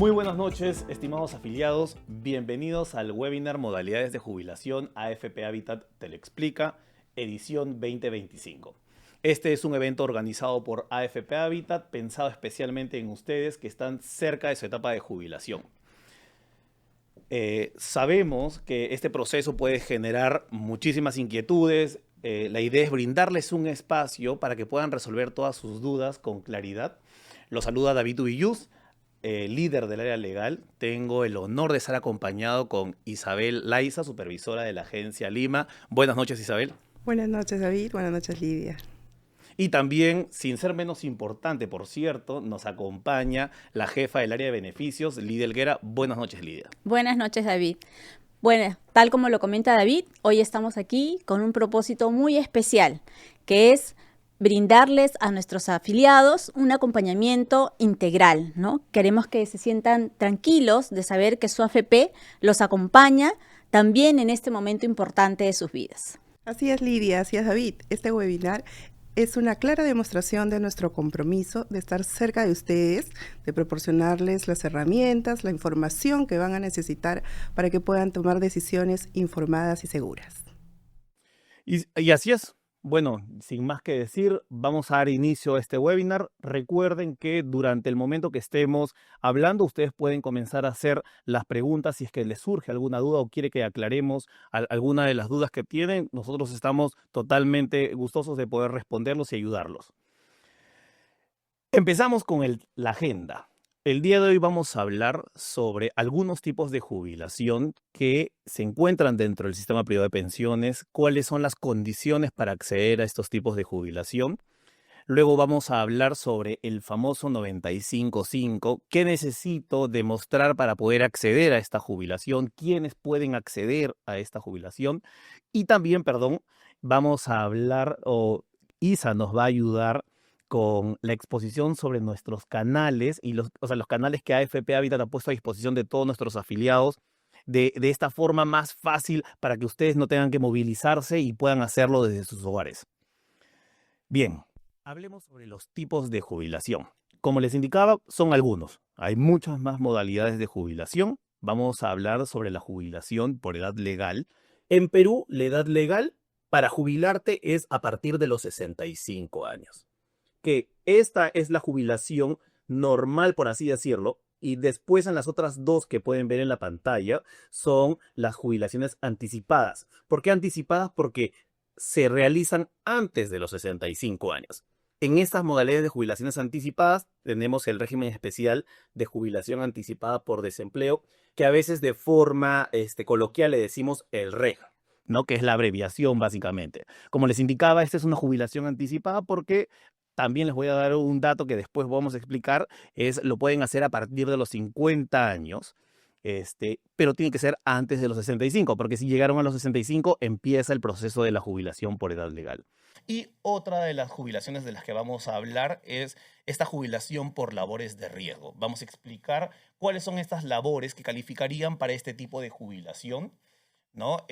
Muy buenas noches, estimados afiliados. Bienvenidos al webinar Modalidades de Jubilación AFP Habitat te lo explica, edición 2025. Este es un evento organizado por AFP Habitat, pensado especialmente en ustedes que están cerca de su etapa de jubilación. Sabemos que este proceso puede generar muchísimas inquietudes. La idea es brindarles un espacio para que puedan resolver todas sus dudas con claridad. Los saluda David Ubilluz, líder del área legal. Tengo el honor de estar acompañado con Isabel Laiza, supervisora de la agencia Lima. Buenas noches, Isabel. Buenas noches, David. Buenas noches, Lidia. Y también, sin ser menos importante, por cierto, nos acompaña la jefa del área de beneficios, Lidia Helguera. Buenas noches, Lidia. Buenas noches, David. Bueno, tal como lo comenta David, hoy estamos aquí con un propósito muy especial, que es brindarles a nuestros afiliados un acompañamiento integral, ¿no? Queremos que se sientan tranquilos de saber que su AFP los acompaña también en este momento importante de sus vidas. Así es, Lidia, así es, David. Este webinar es una clara demostración de nuestro compromiso de estar cerca de ustedes, de proporcionarles las herramientas, la información que van a necesitar para que puedan tomar decisiones informadas y seguras. Y así es. Bueno, sin más que decir, vamos a dar inicio a este webinar. Recuerden que durante el momento que estemos hablando, ustedes pueden comenzar a hacer las preguntas si es que les surge alguna duda o quiere que aclaremos alguna de las dudas que tienen. Nosotros estamos totalmente gustosos de poder responderlos y ayudarlos. Empezamos con la agenda. El día de hoy vamos a hablar sobre algunos tipos de jubilación que se encuentran dentro del sistema privado de pensiones, cuáles son las condiciones para acceder a estos tipos de jubilación. Luego vamos a hablar sobre el famoso 95.5, qué necesito demostrar para poder acceder a esta jubilación, quiénes pueden acceder a esta jubilación. Y también, vamos a hablar, Isa nos va a ayudar con la exposición sobre nuestros canales y los canales que AFP Habitat ha puesto a disposición de todos nuestros afiliados de esta forma más fácil para que ustedes no tengan que movilizarse y puedan hacerlo desde sus hogares. Bien, hablemos sobre los tipos de jubilación. Como les indicaba, son algunos. Hay muchas más modalidades de jubilación. Vamos a hablar sobre la jubilación por edad legal. En Perú, la edad legal para jubilarte es a partir de los 65 años. Que esta es la jubilación normal, por así decirlo, y después en las otras dos que pueden ver en la pantalla son las jubilaciones anticipadas. ¿Por qué anticipadas? Porque se realizan antes de los 65 años. En estas modalidades de jubilaciones anticipadas tenemos el régimen especial de jubilación anticipada por desempleo, que a veces de forma coloquial le decimos el REG, ¿no? Que es la abreviación básicamente. Como les indicaba, esta es una jubilación anticipada porque también les voy a dar un dato que después vamos a explicar, lo pueden hacer a partir de los 50 años, pero tiene que ser antes de los 65, porque si llegaron a los 65 empieza el proceso de la jubilación por edad legal. Y otra de las jubilaciones de las que vamos a hablar es esta jubilación por labores de riesgo. Vamos a explicar cuáles son estas labores que calificarían para este tipo de jubilación, ¿no?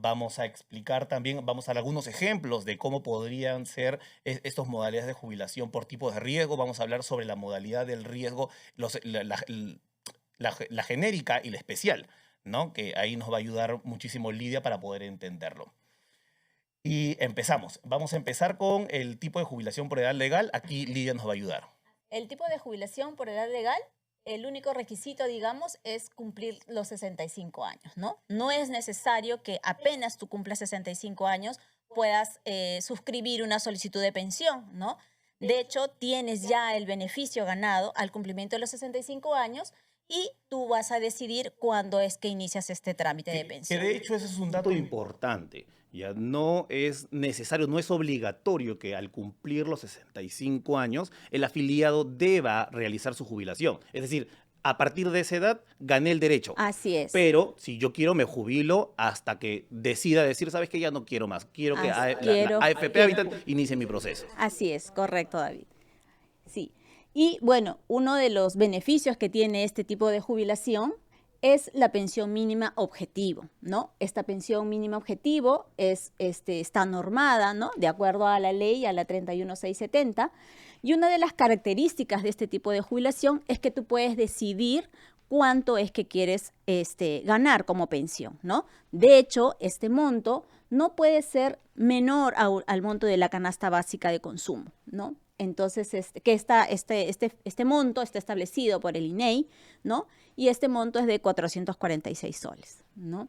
Vamos a explicar también, vamos a dar algunos ejemplos de cómo podrían ser estas modalidades de jubilación por tipo de riesgo. Vamos a hablar sobre la modalidad del riesgo, la genérica y la especial, ¿no? Que ahí nos va a ayudar muchísimo Lidia para poder entenderlo. Y empezamos. Vamos a empezar con el tipo de jubilación por edad legal. Aquí Lidia nos va a ayudar. El tipo de jubilación por edad legal, el único requisito, digamos, es cumplir los 65 años, ¿no? No es necesario que apenas tú cumplas 65 años puedas suscribir una solicitud de pensión, ¿no? De hecho, tienes ya el beneficio ganado al cumplimiento de los 65 años y tú vas a decidir cuándo es que inicias este trámite de pensión. Que de hecho ese es un dato importante. Ya no es necesario, no es obligatorio que al cumplir los 65 años el afiliado deba realizar su jubilación. Es decir, a partir de esa edad gané el derecho. Así es. Pero si yo quiero me jubilo hasta que decida decir, ¿sabes qué? Ya no quiero más. Quiero que la AFP Habitat inicie mi proceso. Así es, correcto, David. Sí. Y bueno, uno de los beneficios que tiene este tipo de jubilación es la pensión mínima objetivo, ¿no? Esta pensión mínima objetivo está normada, ¿no? De acuerdo a la ley, a la 31670, y una de las características de este tipo de jubilación es que tú puedes decidir cuánto es que quieres ganar como pensión, ¿no? De hecho, este monto no puede ser menor al monto de la canasta básica de consumo, ¿no? Entonces, este monto está establecido por el INEI, ¿no? Y este monto es de 446 soles, ¿no?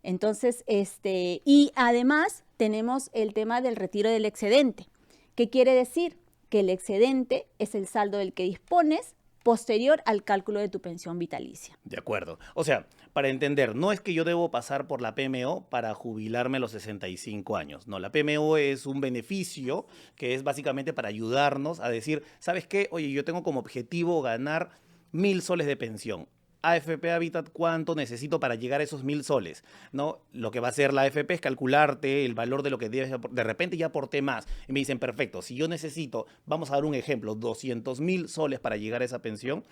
Entonces, y además tenemos el tema del retiro del excedente. ¿Qué quiere decir? Que el excedente es el saldo del que dispones posterior al cálculo de tu pensión vitalicia. De acuerdo. O sea, para entender, no es que yo debo pasar por la PMO para jubilarme a los 65 años. No, la PMO es un beneficio que es básicamente para ayudarnos a decir, ¿sabes qué? Oye, yo tengo como objetivo ganar 1.000 soles de pensión. AFP Habitat, ¿cuánto necesito para llegar a esos 1.000 soles? ¿No? Lo que va a hacer la AFP es calcularte el valor de lo que debes. De repente ya aporté más. Y me dicen, perfecto, si yo necesito, vamos a dar un ejemplo, 200.000 soles para llegar a esa pensión,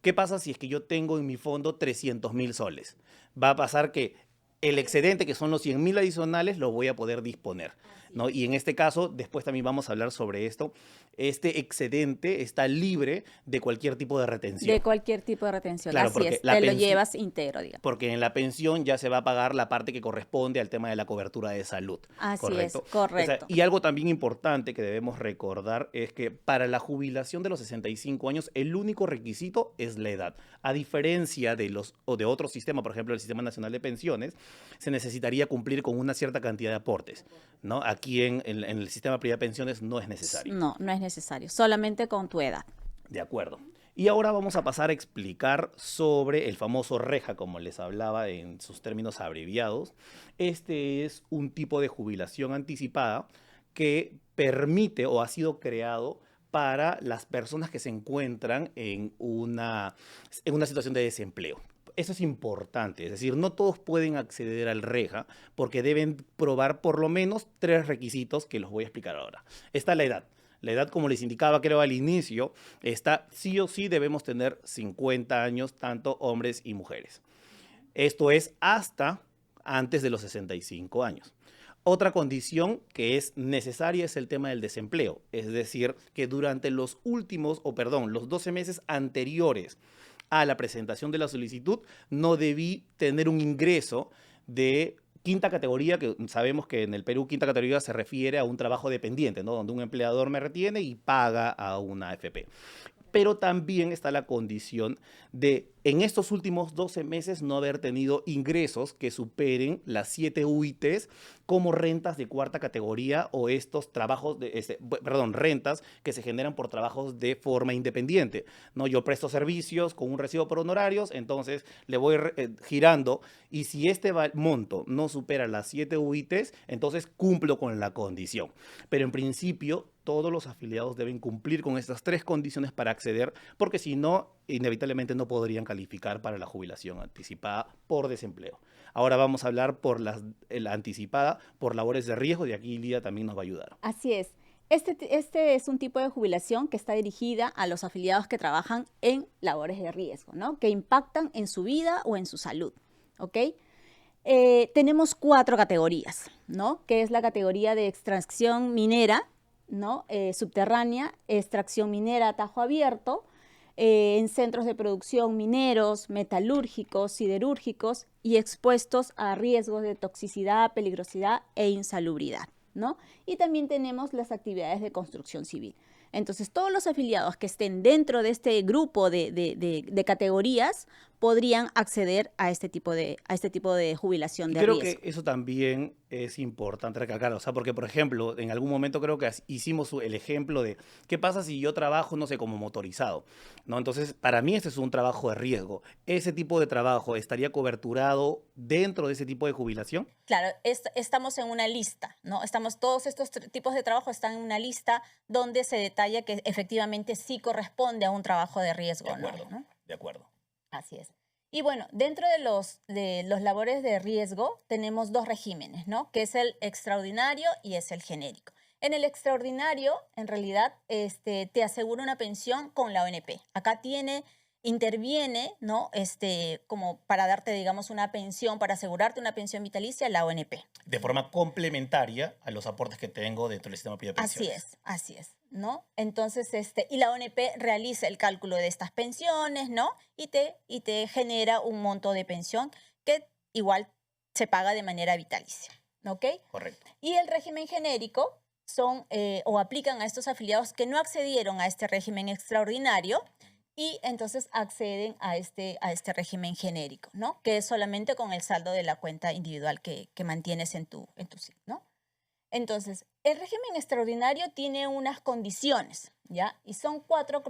¿qué pasa si es que yo tengo en mi fondo 300.000 soles? Va a pasar que el excedente, que son los 100.000 adicionales, lo voy a poder disponer, ¿no? Y en este caso, después también vamos a hablar sobre esto, este excedente está libre de cualquier tipo de retención. De cualquier tipo de retención, Claro, así porque es, la te lo pensi- llevas íntegro, digamos. Porque en la pensión ya se va a pagar la parte que corresponde al tema de la cobertura de salud. Así es, ¿Correcto? O sea, correcto. y algo también importante que debemos recordar es que para la jubilación de los 65 años, el único requisito es la edad. A diferencia de de otro sistema, por ejemplo, el Sistema Nacional de Pensiones, se necesitaría cumplir con una cierta cantidad de aportes, ¿no? Aquí en el sistema privado de pensiones no es necesario. No, no es necesario, solamente con tu edad. De acuerdo. Y ahora vamos a pasar a explicar sobre el famoso reja, como les hablaba en sus términos abreviados. Este es un tipo de jubilación anticipada que permite o ha sido creado para las personas que se encuentran en una situación de desempleo. Eso es importante, es decir, no todos pueden acceder al reja porque deben probar por lo menos 3 requisitos que los voy a explicar ahora. Está la edad. La edad, como les indicaba, creo al inicio, está sí o sí debemos tener 50 años, tanto hombres y mujeres. Esto es hasta antes de los 65 años. Otra condición que es necesaria es el tema del desempleo, es decir, que durante los los 12 meses anteriores a la presentación de la solicitud, no debí tener un ingreso de quinta categoría, que sabemos que en el Perú quinta categoría se refiere a un trabajo dependiente, ¿no? Donde un empleador me retiene y paga a una AFP. Pero también está la condición de en estos últimos 12 meses no haber tenido ingresos que superen las 7 UITs como rentas de cuarta categoría o estos trabajos, rentas que se generan por trabajos de forma independiente, ¿no? Yo presto servicios con un recibo por honorarios, entonces le voy girando y si este monto no supera las 7 UITs, entonces cumplo con la condición. Pero en principio todos los afiliados deben cumplir con estas 3 condiciones para acceder, porque si no, inevitablemente no podrían calificar para la jubilación anticipada por desempleo. Ahora vamos a hablar por la anticipada por labores de riesgo, y aquí Lía también nos va a ayudar. Así es. Este es un tipo de jubilación que está dirigida a los afiliados que trabajan en labores de riesgo, ¿no? Que impactan en su vida o en su salud, ¿ok? Tenemos 4 categorías, ¿no? Que es la categoría de extracción minera, ¿no? Subterránea, extracción minera a tajo abierto, en centros de producción mineros, metalúrgicos, siderúrgicos y expuestos a riesgos de toxicidad, peligrosidad e insalubridad, ¿no? Y también tenemos las actividades de construcción civil. Entonces, todos los afiliados que estén dentro de este grupo de categorías podrían acceder a este tipo de jubilación de riesgo. Creo que eso también es importante recalcar, o sea, porque, por ejemplo, en algún momento creo que hicimos el ejemplo de qué pasa si yo trabajo, no sé, como motorizado, ¿no? Entonces, para mí este es un trabajo de riesgo. ¿Ese tipo de trabajo estaría coberturado dentro de ese tipo de jubilación? Claro, estamos en una lista, ¿no? Todos estos tipos de trabajo están en una lista donde se detalla que efectivamente sí corresponde a un trabajo de riesgo, ¿no? De acuerdo. Así es. Y bueno, dentro de los labores de riesgo tenemos 2 regímenes, ¿no? Que es el extraordinario y es el genérico. En el extraordinario, en realidad, te asegura una pensión con la ONP. Acá tiene interviene, ¿no? Como para darte, digamos, una pensión, para asegurarte una pensión vitalicia, la ONP. De forma complementaria a los aportes que tengo dentro del sistema privado de pensiones. Así es, ¿no? Entonces, y la ONP realiza el cálculo de estas pensiones, ¿no? Y te genera un monto de pensión que igual se paga de manera vitalicia, ¿ok? Correcto. Y el régimen genérico son o aplican a estos afiliados que no accedieron a este régimen extraordinario y entonces acceden a este régimen genérico, ¿no? Que es solamente con el saldo de la cuenta individual que mantienes en tu SIC, ¿no? Entonces, el régimen extraordinario tiene unas condiciones, ¿ya? Y son cuatro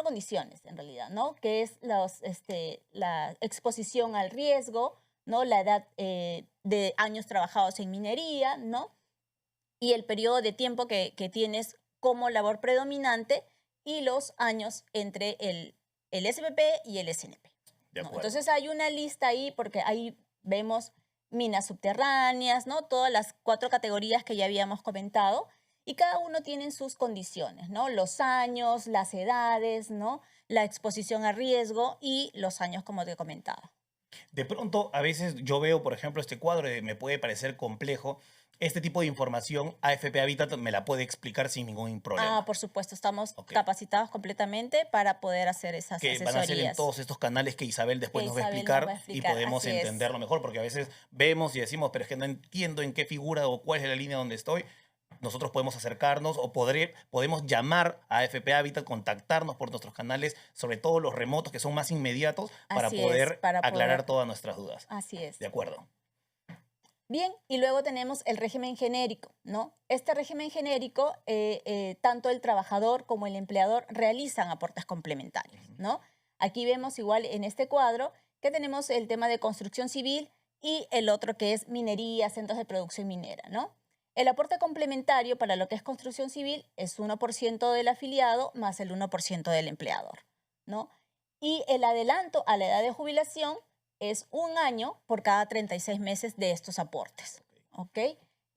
condiciones, en realidad, ¿no? Que es la exposición al riesgo, ¿no? La edad de años trabajados en minería, ¿no? Y el periodo de tiempo que tienes como labor predominante y los años entre el SPP y el SNP. De ¿no? acuerdo. Entonces hay una lista ahí porque ahí vemos minas subterráneas, ¿no? Todas las 4 categorías que ya habíamos comentado y cada uno tiene sus condiciones, ¿no? Los años, las edades, ¿no? La exposición a riesgo y los años como te he comentado. De pronto, a veces yo veo, por ejemplo, este cuadro y me puede parecer complejo. Este tipo de información AFP Habitat me la puede explicar sin ningún problema. Por supuesto, estamos capacitados completamente para poder hacer esas que asesorías. van a ser en todos estos canales que Isabel después Que nos va a Isabel explicar nos va a y explicar, podemos así es. entenderlo mejor, porque a veces vemos y decimos, pero es que no entiendo en qué figura o cuál es la línea donde estoy. Nosotros podemos acercarnos o podemos llamar a AFP Habitat, contactarnos por nuestros canales, sobre todo los remotos que son más inmediatos, para Así es, poder para aclarar poder- todas nuestras dudas. Así es. De acuerdo. Bien, y luego tenemos el régimen genérico, ¿no? Este régimen genérico, tanto el trabajador como el empleador realizan aportes complementarios, ¿no? Aquí vemos igual en este cuadro que tenemos el tema de construcción civil y el otro que es minería, centros de producción minera, ¿no? El aporte complementario para lo que es construcción civil es 1% del afiliado más el 1% del empleador, ¿no? Y el adelanto a la edad de jubilación es 1 año por cada 36 meses de estos aportes, ¿ok?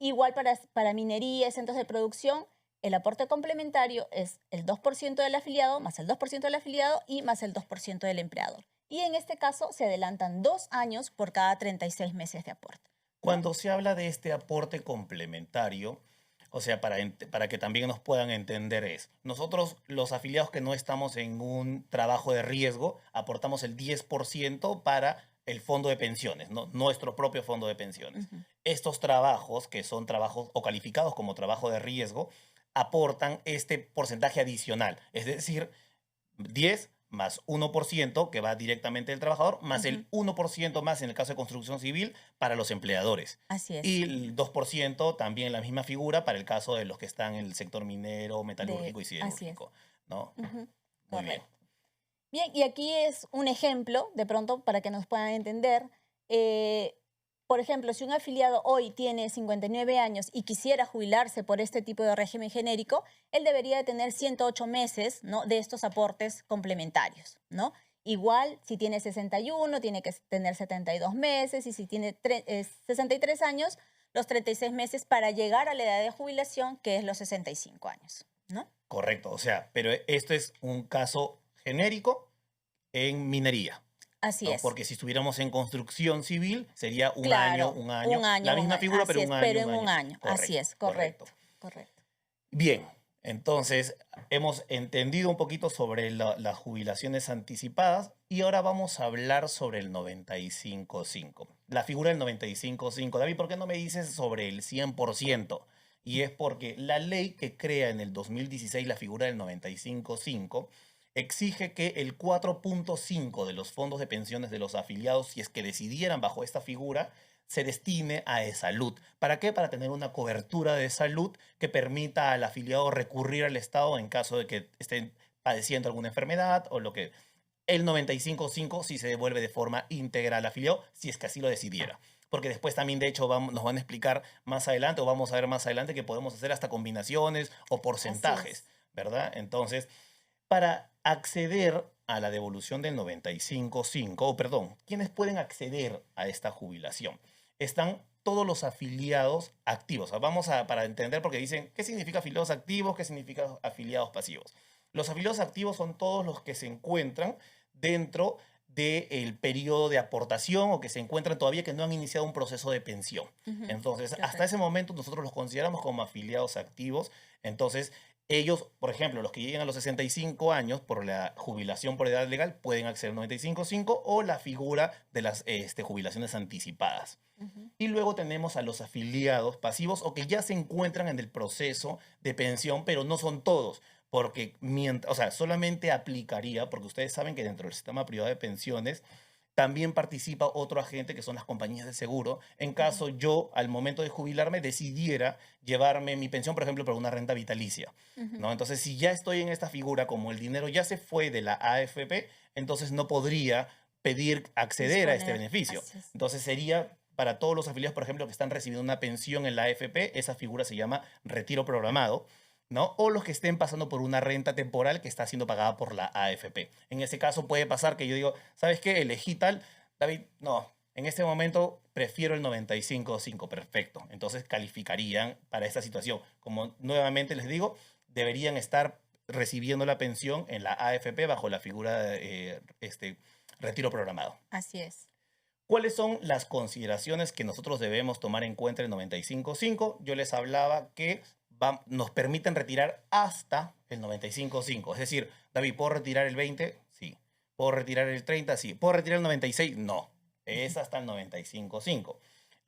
Igual para minería y centros de producción, el aporte complementario es el 2% del afiliado más el 2% del afiliado y más el 2% del empleador. Y en este caso se adelantan 2 años por cada 36 meses de aporte. Cuando se habla de este aporte complementario, o sea, para que también nos puedan entender es, nosotros los afiliados que no estamos en un trabajo de riesgo, aportamos el 10% para el fondo de pensiones, ¿no? Nuestro propio fondo de pensiones. Ujú. Estos trabajos, que son trabajos o calificados como trabajo de riesgo, aportan este porcentaje adicional, es decir, 10 más 1% que va directamente del trabajador, más el 1% más en el caso de construcción civil para los empleadores. Así es. Y el 2% también la misma figura para el caso de los que están en el sector minero, metalúrgico y Así es. siderúrgico, ¿no? Ujú, Muy bien. correcto. Bien, y aquí es un ejemplo, de pronto, para que nos puedan entender. Por ejemplo, si un afiliado hoy tiene 59 años y quisiera jubilarse por este tipo de régimen genérico, él debería de tener 108 meses, ¿no? de estos aportes complementarios, ¿no? Igual, si tiene 61, tiene que tener 72 meses, y si tiene 63 años, los 36 meses para llegar a la edad de jubilación, que es los 65 años, ¿no? Correcto, o sea, pero esto es un caso genérico en minería. Así ¿No? es. Porque si estuviéramos en construcción civil, sería un Claro, año, un año. un año, La un misma año, figura, así pero es, un año. pero en un año. Así es, correcto. Bien, entonces hemos entendido un poquito sobre las jubilaciones anticipadas y ahora vamos a hablar sobre el 95.5. La figura del 95.5. David, ¿por qué no me dices sobre el 100%? Y es porque la ley que crea en el 2016 la figura del 95.5 exige que el 4.5 de los fondos de pensiones de los afiliados, si es que decidieran bajo esta figura, se destine a salud. ¿Para qué? Para tener una cobertura de salud que permita al afiliado recurrir al Estado en caso de que estén padeciendo alguna enfermedad o lo que... El 95.5 sí se devuelve de forma íntegra al afiliado, si es que así lo decidiera. Porque después también, de hecho, nos van a explicar más adelante, o vamos a ver más adelante, que podemos hacer hasta combinaciones o porcentajes, ¿verdad? Entonces, para acceder a la devolución del 95.5, o perdón, ¿quiénes pueden acceder a esta jubilación? Están todos los afiliados activos. Vamos para entender, porque dicen, ¿qué significa afiliados activos? ¿Qué significa afiliados pasivos? Los afiliados activos son todos los que se encuentran dentro del periodo de aportación o que se encuentran todavía que no han iniciado un proceso de pensión. Entonces, hasta ese momento nosotros los consideramos como afiliados activos. Entonces, ellos, por ejemplo, los que lleguen a los 65 años por la jubilación por edad legal pueden acceder al 95.5 o la figura de las jubilaciones anticipadas. Y luego tenemos a los afiliados pasivos o que ya se encuentran en el proceso de pensión, pero no son todos, porque solamente aplicaría, porque ustedes saben que dentro del sistema privado de pensiones también participa otro agente que son las compañías de seguro, en caso yo al momento de jubilarme decidiera llevarme mi pensión, por ejemplo, por una renta vitalicia, ¿no? Entonces, si ya estoy en esta figura, como el dinero ya se fue de la AFP, entonces no podría pedir acceder a este beneficio. Entonces sería para todos los afiliados, por ejemplo, que están recibiendo una pensión en la AFP, esa figura se llama retiro programado, ¿no? O los que estén pasando por una renta temporal que está siendo pagada por la AFP. En ese caso puede pasar que yo digo, ¿sabes qué? Elegí tal, David, no, en este momento prefiero el 95.5, perfecto. Entonces calificarían para esta situación. Como nuevamente les digo, deberían estar recibiendo la pensión en la AFP bajo la figura de retiro programado. Así es. ¿Cuáles son las consideraciones que nosotros debemos tomar en cuenta el 95.5? Yo les hablaba que nos permiten retirar hasta el 95.5. Es decir, David, ¿puedo retirar el 20? Sí. ¿Puedo retirar el 30? Sí. ¿Puedo retirar el 96? No. Es hasta el 95.5.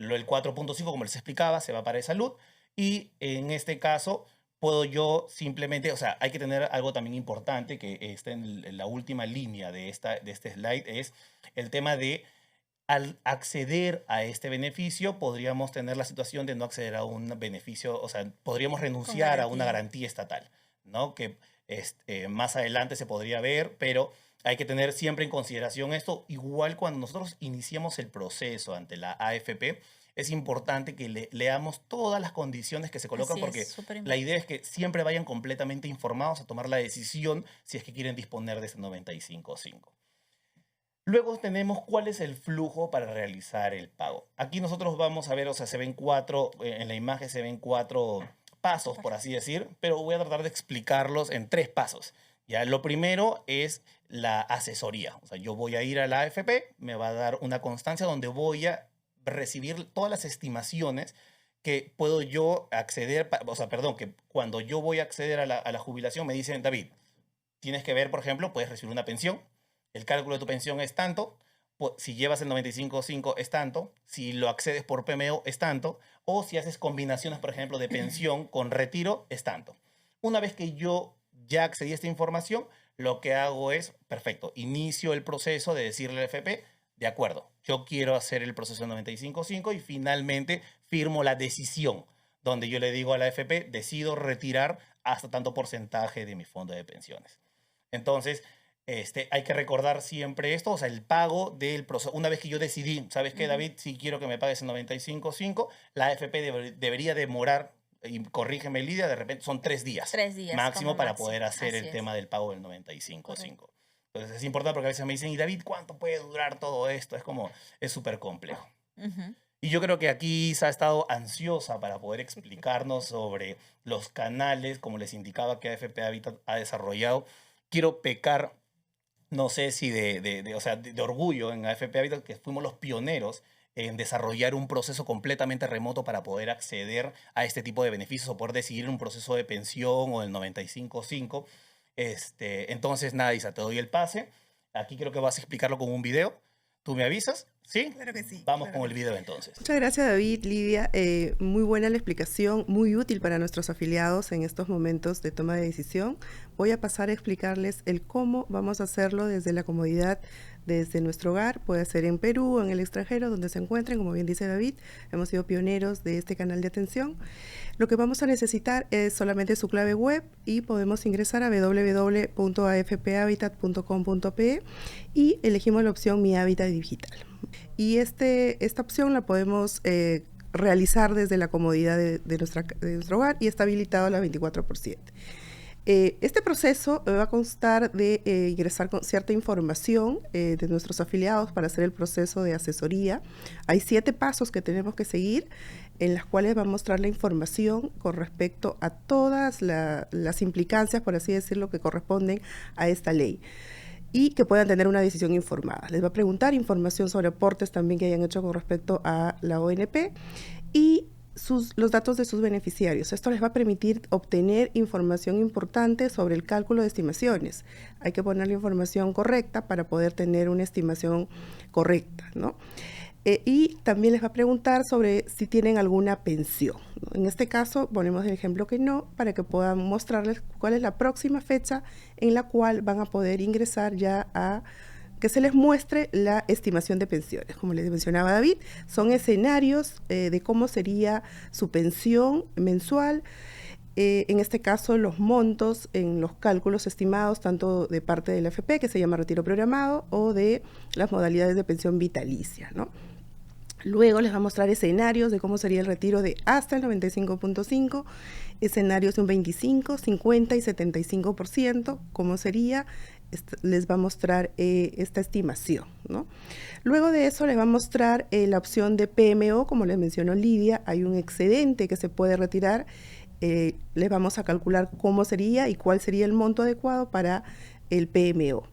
El 4.5, como les explicaba, se va para salud. Y en este caso, puedo yo simplemente, hay que tener algo también importante que está en la última línea de este slide, es el tema de al acceder a este beneficio, podríamos tener la situación de no acceder a un beneficio, podríamos renunciar a una garantía estatal, ¿no? Que más adelante se podría ver, pero hay que tener siempre en consideración esto. Igual cuando nosotros iniciamos el proceso ante la AFP, es importante que leamos todas las condiciones que se colocan, porque la idea es que siempre vayan completamente informados a tomar la decisión si es que quieren disponer de ese 95.5. Luego tenemos cuál es el flujo para realizar el pago. Aquí nosotros vamos a ver, se ven en la imagen se ven 4 pasos, por así decir, pero voy a tratar de explicarlos en 3 pasos. Ya, lo primero es la asesoría. Yo voy a ir a la AFP, me va a dar una constancia donde voy a recibir todas las estimaciones que puedo yo acceder, que cuando yo voy a acceder a la jubilación me dicen, David, tienes que ver, por ejemplo, puedes recibir una pensión. El cálculo de tu pensión es tanto, si llevas el 95.5 es tanto, si lo accedes por PMO es tanto, o si haces combinaciones, por ejemplo, de pensión con retiro es tanto. Una vez que yo ya accedí a esta información, lo que hago es, perfecto, inicio el proceso de decirle al FP, de acuerdo, yo quiero hacer el proceso de 95.5 y finalmente firmo la decisión, donde yo le digo a la FP, decido retirar hasta tanto porcentaje de mi fondo de pensiones. Entonces, hay que recordar siempre esto, el pago del proceso. Una vez que yo decidí, ¿sabes qué, David? Si quiero que me pagues el 95.5, la AFP debería demorar, y corrígeme, Lidia, de repente son 3 días. 3 días. Máximo para poder hacer el tema del pago del 95.5. Entonces es importante porque a veces me dicen, y David, ¿cuánto puede durar todo esto? Es súper complejo. Y yo creo que aquí Isa ha estado ansiosa para poder explicarnos sobre los canales, como les indicaba que AFP Habitat ha desarrollado. Quiero pecar, no sé si de orgullo en AFP Habitat, que fuimos los pioneros en desarrollar un proceso completamente remoto para poder acceder a este tipo de beneficios o poder decidir un proceso de pensión o el 95.5. Entonces, nada, Isa, te doy el pase. Aquí creo que vas a explicarlo con un video. ¿Tú me avisas? ¿Sí? Claro que sí. Vamos con el video entonces. Muchas gracias, David, Lidia. Muy buena la explicación, muy útil para nuestros afiliados en estos momentos de toma de decisión. Voy a pasar a explicarles el cómo vamos a hacerlo desde la comodidad, desde nuestro hogar. Puede ser en Perú o en el extranjero, donde se encuentren, como bien dice David. Hemos sido pioneros de este canal de atención. Lo que vamos a necesitar es solamente su clave web y podemos ingresar a www.afphabitat.com.pe y elegimos la opción Mi Hábitat Digital. Y esta opción la podemos realizar desde la comodidad de nuestro hogar y está habilitado a las 24/7. Este proceso va a constar de ingresar con cierta información de nuestros afiliados para hacer el proceso de asesoría. Hay 7 pasos que tenemos que seguir, en las cuales va a mostrar la información con respecto a todas las implicancias, por así decirlo, que corresponden a esta ley. y que puedan tener una decisión informada. Les va a preguntar información sobre aportes también que hayan hecho con respecto a la ONP y los datos de sus beneficiarios. Esto les va a permitir obtener información importante sobre el cálculo de estimaciones. Hay que poner la información correcta para poder tener una estimación correcta, ¿no? Y también les va a preguntar sobre si tienen alguna pensión, ¿no? En este caso ponemos el ejemplo que no, para que puedan mostrarles cuál es la próxima fecha en la cual van a poder ingresar ya a que se les muestre la estimación de pensiones. Como les mencionaba David, son escenarios de cómo sería su pensión mensual. En este caso, los montos en los cálculos estimados, tanto de parte de la AFP, que se llama retiro programado, o de las modalidades de pensión vitalicia, ¿no? Luego les va a mostrar escenarios de cómo sería el retiro de hasta el 95.5, escenarios de un 25, 50 y 75%, cómo sería. Les va a mostrar esta estimación, ¿no? Luego de eso les va a mostrar la opción de PMO, como les mencionó Lidia, hay un excedente que se puede retirar. Les vamos a calcular cómo sería y cuál sería el monto adecuado para el PMO.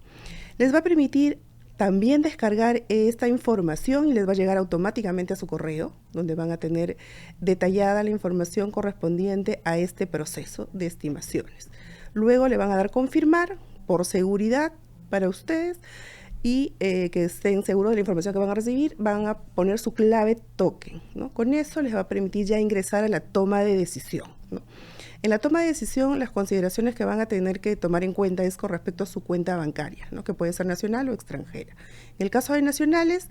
Les va a permitir también descargar esta información y les va a llegar automáticamente a su correo, donde van a tener detallada la información correspondiente a este proceso de estimaciones. Luego le van a dar confirmar por seguridad para ustedes y que estén seguros de la información que van a recibir, van a poner su clave token, ¿no? Con eso les va a permitir ya ingresar a la toma de decisión, ¿no? En la toma de decisión, las consideraciones que van a tener que tomar en cuenta es con respecto a su cuenta bancaria, ¿no? Que puede ser nacional o extranjera. En el caso de nacionales,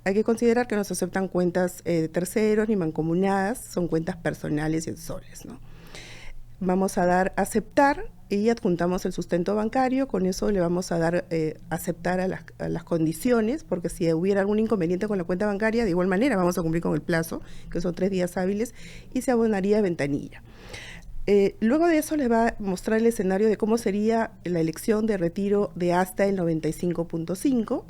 hay que considerar que no se aceptan cuentas de terceros ni mancomunadas, son cuentas personales y en soles, ¿no? Vamos a dar aceptar y adjuntamos el sustento bancario. Con eso le vamos a dar aceptar a las condiciones, porque si hubiera algún inconveniente con la cuenta bancaria, de igual manera vamos a cumplir con el plazo, que son 3 días hábiles, y se abonaría ventanilla. Luego de eso les va a mostrar el escenario de cómo sería la elección de retiro de hasta el 95.5.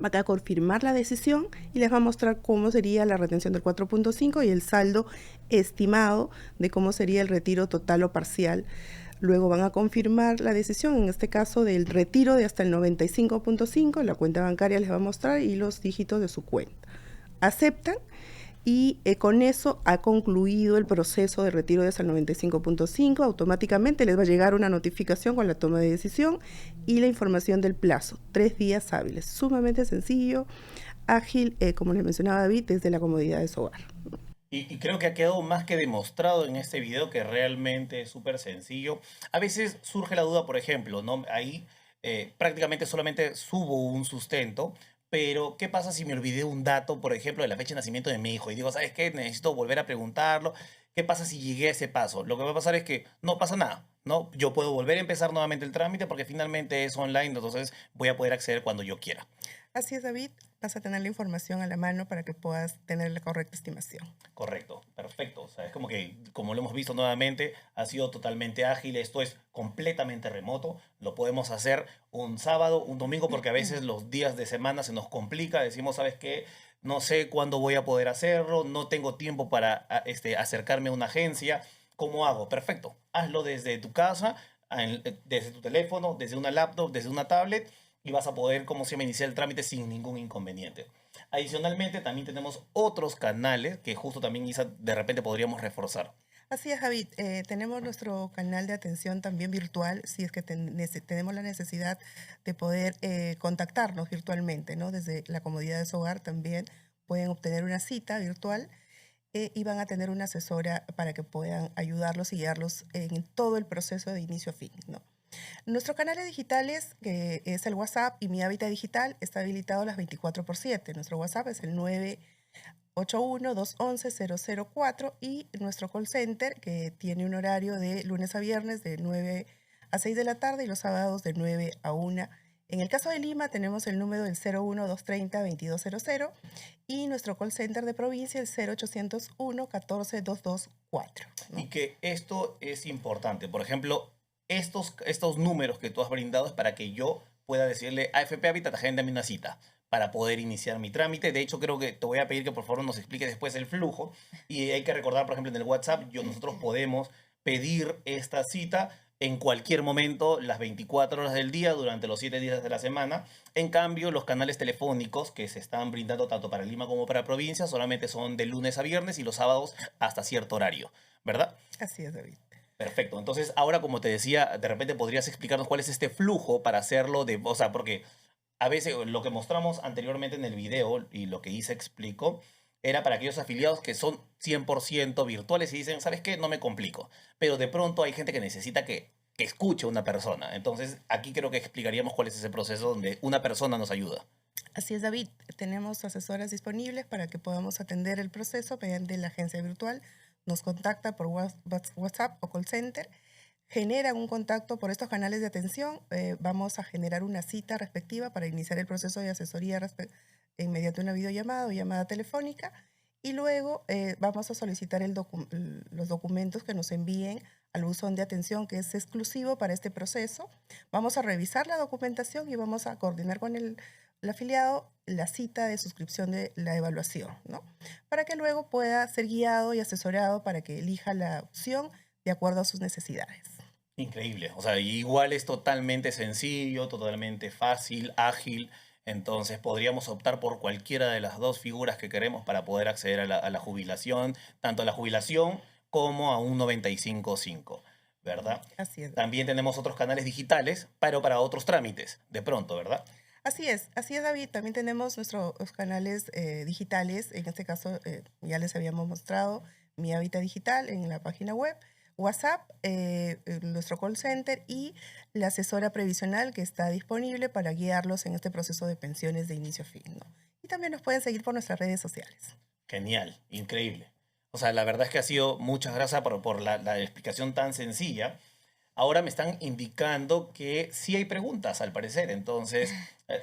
Va a confirmar la decisión y les va a mostrar cómo sería la retención del 4.5 y el saldo estimado de cómo sería el retiro total o parcial. Luego van a confirmar la decisión, en este caso del retiro de hasta el 95.5, la cuenta bancaria les va a mostrar y los dígitos de su cuenta. Aceptan y con eso ha concluido el proceso de retiro de hasta el 95.5. Automáticamente les va a llegar una notificación con la toma de decisión y la información del plazo, 3 días hábiles. Sumamente sencillo, ágil, como les mencionaba David, desde la comodidad de su hogar. Y creo que ha quedado más que demostrado en este video que realmente es súper sencillo. A veces surge la duda, por ejemplo, ¿no? Ahí prácticamente solamente subo un sustento, pero ¿qué pasa si me olvidé un dato, por ejemplo, de la fecha de nacimiento de mi hijo? Y digo, ¿sabes qué? Necesito volver a preguntarlo. ¿Qué pasa si llegué a ese paso? Lo que va a pasar es que no pasa nada, ¿no? Yo puedo volver a empezar nuevamente el trámite porque finalmente es online, entonces voy a poder acceder cuando yo quiera. Así es, David. Vas a tener la información a la mano para que puedas tener la correcta estimación. Correcto, perfecto. O sea, es como que, como lo hemos visto nuevamente, ha sido totalmente ágil. Esto es completamente remoto. Lo podemos hacer un sábado, un domingo, porque a veces los días de semana se nos complica. Decimos, ¿sabes qué? No sé cuándo voy a poder hacerlo, no tengo tiempo para acercarme a una agencia. ¿Cómo hago? Perfecto. Hazlo desde tu casa, desde tu teléfono, desde una laptop, desde una tablet y vas a poder, como se llama, iniciar el trámite sin ningún inconveniente. Adicionalmente, también tenemos otros canales que justo también, Isa, de repente podríamos reforzar. Así es, David. Tenemos nuestro canal de atención también virtual, si es que tenemos la necesidad de poder contactarnos virtualmente, ¿no? Desde la comodidad de su hogar también pueden obtener una cita virtual y van a tener una asesora para que puedan ayudarlos y guiarlos en todo el proceso de inicio a fin, ¿no? Nuestros canales digitales, que es el WhatsApp y Mi Hábitat Digital, está habilitado las 24/7. Nuestro WhatsApp es el 981-211-004 y nuestro call center, que tiene un horario de lunes a viernes de 9 a 6 de la tarde y los sábados de 9 a 1. En el caso de Lima tenemos el número del 01-230-2200 y nuestro call center de provincia el 0801-14-224, ¿no? Y que esto es importante. Por ejemplo, estos números que tú has brindado es para que yo pueda decirle a AFP Habitat, agéndame una cita para poder iniciar mi trámite. De hecho, creo que te voy a pedir que por favor nos expliques después el flujo. Y hay que recordar, por ejemplo, en el WhatsApp, nosotros podemos pedir esta cita en cualquier momento, las 24 horas del día, durante los 7 días de la semana. En cambio, los canales telefónicos que se están brindando tanto para Lima como para provincia solamente son de lunes a viernes y los sábados hasta cierto horario, ¿verdad? Así es, David. Perfecto. Entonces, ahora, como te decía, de repente podrías explicarnos cuál es este flujo para hacerlo o sea, porque a veces lo que mostramos anteriormente en el video y lo que Isa explicó era para aquellos afiliados que son 100% virtuales y dicen, ¿sabes qué? No me complico. Pero de pronto hay gente que necesita que escuche a una persona. Entonces, aquí creo que explicaríamos cuál es ese proceso donde una persona nos ayuda. Así es, David. Tenemos asesoras disponibles para que podamos atender el proceso mediante la agencia virtual. Nos contacta por WhatsApp o call center. Generan un contacto por estos canales de atención. Vamos a generar una cita respectiva para iniciar el proceso de asesoría mediante una videollamada o llamada telefónica. Y luego vamos a solicitar los documentos que nos envíen al buzón de atención que es exclusivo para este proceso. Vamos a revisar la documentación y vamos a coordinar con el afiliado la cita de suscripción de la evaluación, ¿no? Para que luego pueda ser guiado y asesorado para que elija la opción de acuerdo a sus necesidades. Increíble. O sea, igual es totalmente sencillo, totalmente fácil, ágil. Entonces podríamos optar por cualquiera de las dos figuras que queremos para poder acceder a la jubilación, tanto a la jubilación como a un 95.5, ¿verdad? Así es. También tenemos otros canales digitales, pero para otros trámites, de pronto, ¿verdad? Así es, David. También tenemos nuestros canales digitales. En este caso, ya les habíamos mostrado Mi Hábitat Digital en la página web, WhatsApp, nuestro call center y la asesora previsional que está disponible para guiarlos en este proceso de pensiones de inicio a fin, ¿no? Y también nos pueden seguir por nuestras redes sociales. Genial, increíble. O sea, la verdad es que ha sido muchas gracias por la explicación tan sencilla. Ahora me están indicando que sí hay preguntas, al parecer. Entonces,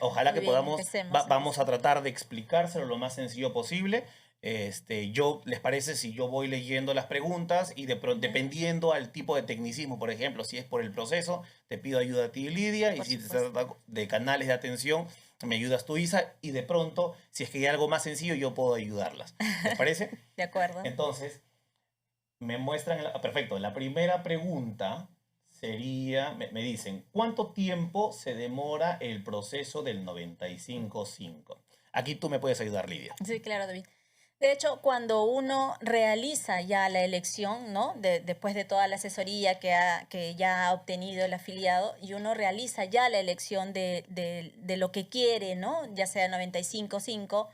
ojalá Muy que bien, podamos, empecemos. vamos a tratar de explicárselo lo más sencillo posible. ¿Les parece si yo voy leyendo las preguntas y dependiendo al tipo de tecnicismo, por ejemplo, si es por el proceso, te pido ayuda a ti, Lidia, y Por si se supuesto. trata de canales de atención, me ayudas tú, Isa, y de pronto, si es que hay algo más sencillo, yo puedo ayudarlas. ¿Les parece? De acuerdo. Entonces, me muestran, perfecto, la primera pregunta sería, me dicen, ¿cuánto tiempo se demora el proceso del 95.5? Aquí tú me puedes ayudar, Lidia. Sí, claro, David. De hecho, cuando uno realiza ya la elección, ¿no? Después de toda la asesoría que ya ha obtenido el afiliado, y uno realiza ya la elección de lo que quiere, ¿no? Ya sea 95.5,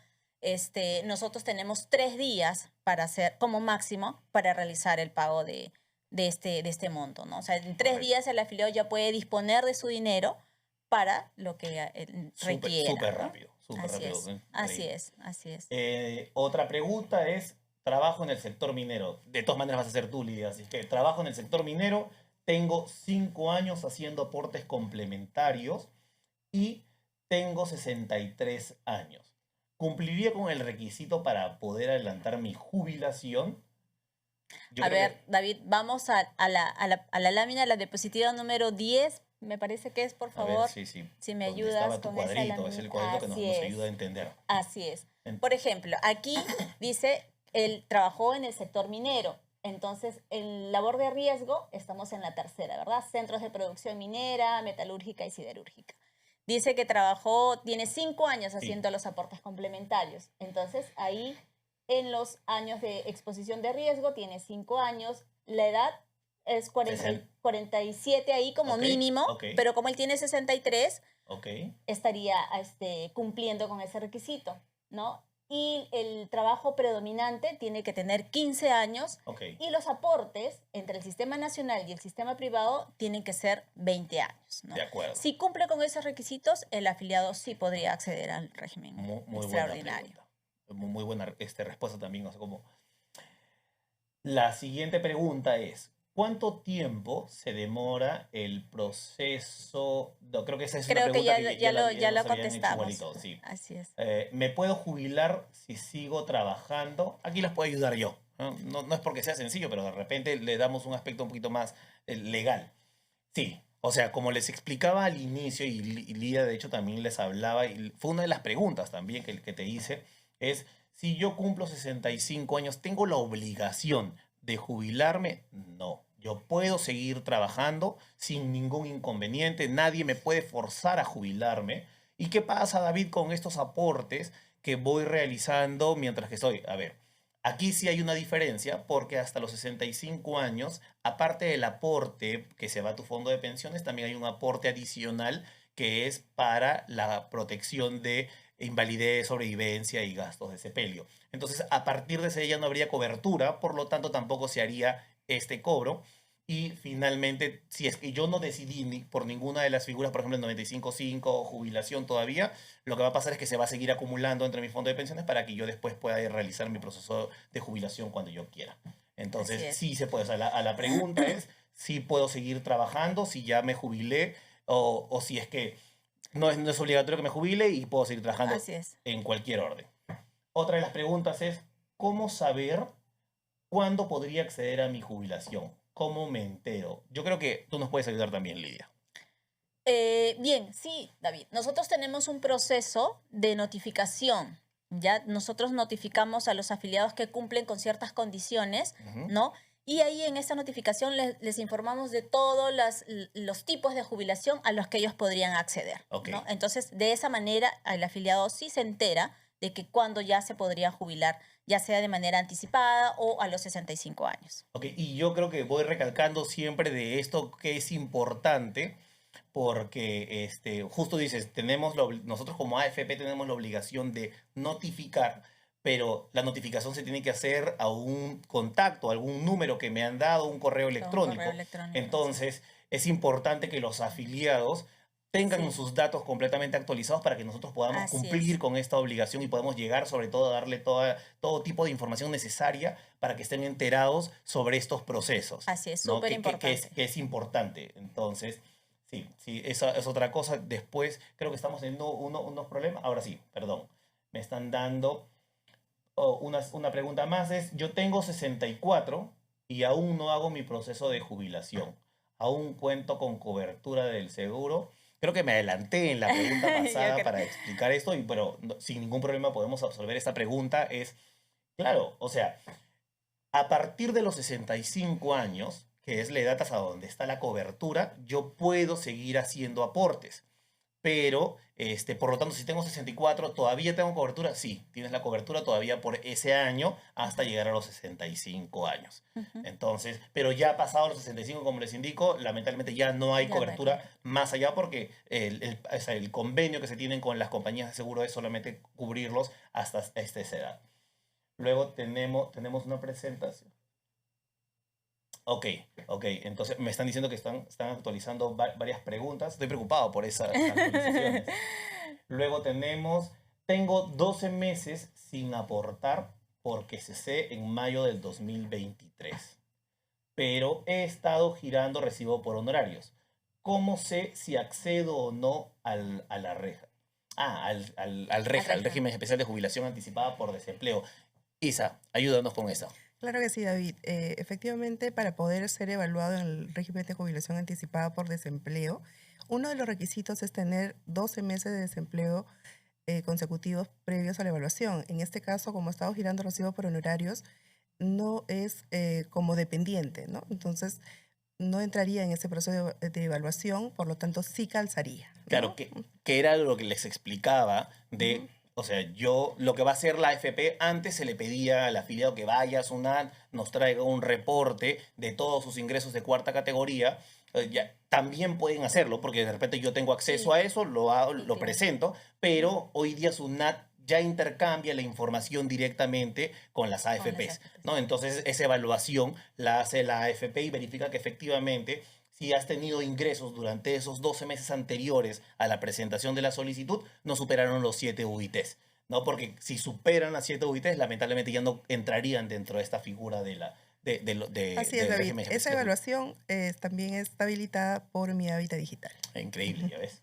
nosotros tenemos 3 días para hacer, como máximo, para realizar el pago de este monto, ¿no? O sea, en 3 Correcto. días el afiliado ya puede disponer de su dinero para lo que requiera, Súper ¿no? rápido, súper Así rápido. es, así Increíble. es, así es. Otra pregunta es, trabajo en el sector minero. De todas maneras vas a ser tú, Lidia. Así que trabajo en el sector minero, tengo 5 años haciendo aportes complementarios y tengo 63 años. ¿Cumpliría con el requisito para poder adelantar mi jubilación? Yo A creo ver, que, David, vamos a la lámina, la diapositiva número 10, me parece que es, por a ver, favor, sí, sí. si me ¿Dónde ayudas estaba tu con esa cuadrito? Es lámina. el cuadrito que nos, Así nos es, ayuda a entender. así es. En- Por ejemplo, aquí dice, él trabajó en el sector minero. Entonces, en labor de riesgo, estamos en la tercera, ¿verdad? Centros de producción minera, metalúrgica y siderúrgica. Dice que trabajó, tiene 5 años Sí. haciendo los aportes complementarios. Entonces, ahí en los años de exposición de riesgo tiene 5 años. La edad es 47 ahí como Ok, mínimo, ok. pero como él tiene 63, Ok, estaría cumpliendo con ese requisito, ¿no? Y el trabajo predominante tiene que tener 15 años ok. y los aportes entre el sistema nacional y el sistema privado tienen que ser 20 años, ¿no? De acuerdo. Si cumple con esos requisitos, el afiliado sí podría acceder al régimen Muy buena extraordinario. pregunta. Muy buena respuesta también. No sé cómo. La siguiente pregunta es, ¿cuánto tiempo se demora el proceso? No, creo que esa es una Creo que pregunta ya nos lo habían hecho contestamos. igualito, sí. Así es. ¿Me puedo jubilar si sigo trabajando? Aquí las puedo ayudar yo. No es porque sea sencillo, pero de repente le damos un aspecto un poquito más legal. Sí, o sea, como les explicaba al inicio, y Lía de hecho también les hablaba, y fue una de las preguntas también que te hice, es si yo cumplo 65 años, ¿tengo la obligación de jubilarme? No, Yo puedo seguir trabajando sin ningún inconveniente, nadie me puede forzar a jubilarme. ¿Y qué pasa, David, con estos aportes que voy realizando mientras que estoy? A ver, aquí sí hay una diferencia porque hasta los 65 años, aparte del aporte que se va a tu fondo de pensiones, también hay un aporte adicional que es para la protección de invalidez, sobrevivencia y gastos de sepelio. Entonces, a partir de ese ya no habría cobertura, por lo tanto tampoco se haría este cobro. Y finalmente, si es que yo no decidí por ninguna de las figuras, por ejemplo, el 95.5 o jubilación todavía, lo que va a pasar es que se va a seguir acumulando entre mi fondo de pensiones para que yo después pueda ir a realizar mi proceso de jubilación cuando yo quiera. Así Entonces, es. sí se puede. O sea, a la pregunta es si puedo seguir trabajando, si ya me jubilé o si es que no es obligatorio que me jubile y puedo seguir trabajando Así es. en cualquier orden. Otra de las preguntas es, ¿cómo saber cuándo podría acceder a mi jubilación? ¿Cómo me entero? Yo creo que tú nos puedes ayudar también, Lidia. Bien, sí, David. Nosotros tenemos un proceso de notificación. Ya nosotros notificamos a los afiliados que cumplen con ciertas condiciones, Ujú. ¿no? Y ahí en esta notificación les informamos de todos los tipos de jubilación a los que ellos podrían acceder, Ok. ¿no? Entonces, de esa manera, el afiliado sí se entera de que cuándo ya se podría jubilar, ya sea de manera anticipada o a los 65 años. Ok, y yo creo que voy recalcando siempre de esto que es importante, porque justo dices, nosotros como AFP tenemos la obligación de notificar, pero la notificación se tiene que hacer a un contacto, a algún número que me han dado, un correo Con un electrónico. correo electrónico. Entonces, es importante que los afiliados tengan Sí. sus datos completamente actualizados para que nosotros podamos Así cumplir es. con esta obligación y podamos llegar sobre todo a darle todo tipo de información necesaria para que estén enterados sobre estos procesos, Así es, ¿no? súper Que importante. es importante. Entonces, sí, sí, esa es otra cosa. Después, creo que estamos teniendo unos problemas. Ahora sí, perdón. Me están dando una pregunta más. Yo tengo 64 y aún no hago mi proceso de jubilación. Aún cuento con cobertura del seguro. Creo que me adelanté en la pregunta Yo pasada creo. para explicar esto, pero sin ningún problema podemos absolver esta pregunta. Claro, o sea, a partir de los 65 años, que es la edad hasta donde está la cobertura, yo puedo seguir haciendo aportes. Pero, por lo tanto, si tengo 64, ¿todavía tengo cobertura? Sí, tienes la cobertura todavía por ese año hasta llegar a los 65 años. Ujú. Entonces, pero ya pasado los 65, como les indico, lamentablemente ya no hay Ya no hay cobertura más allá porque o sea, el convenio que se tienen con las compañías de seguro es solamente cubrirlos hasta esta edad. Luego tenemos una presentación. Ok, ok. Entonces me están diciendo que están actualizando varias preguntas. Estoy preocupado por esas actualizaciones. Luego tengo 12 meses sin aportar porque cesé en mayo del 2023. Pero he estado girando recibo por honorarios. ¿Cómo sé si accedo o no a la reja? Al REJA, al régimen especial de jubilación anticipada por desempleo. Isa, ayúdanos con eso. Claro que sí, David. Efectivamente, para poder ser evaluado en el régimen de jubilación anticipada por desempleo, uno de los requisitos es tener 12 meses de desempleo consecutivos previos a la evaluación. En este caso, como he estado girando recibo por honorarios, no es como dependiente, ¿no? Entonces, no entraría en ese proceso de evaluación, por lo tanto, sí calzaría, Claro, ¿no? que era lo que les explicaba Ujú. o sea, lo que va a hacer la AFP, antes se le pedía al afiliado que vaya a SUNAT, nos traiga un reporte de todos sus ingresos de cuarta categoría. También pueden hacerlo, porque de repente yo tengo acceso Sí, a eso, lo hago, sí, lo claro. presento, pero hoy día SUNAT ya intercambia la información directamente con las Con las AFPs, AFPs. ¿no? Entonces, esa evaluación la hace la AFP y verifica que efectivamente si has tenido ingresos durante esos 12 meses anteriores a la presentación de la solicitud, no superaron los 7 UITs, ¿no? Porque si superan las 7 UITs, lamentablemente ya no entrarían dentro de esta figura Así es, del David. régimen Esa especial de jubilación. evaluación también está habilitada por Mi Hábitat Digital. Increíble, Ujú. ya ves.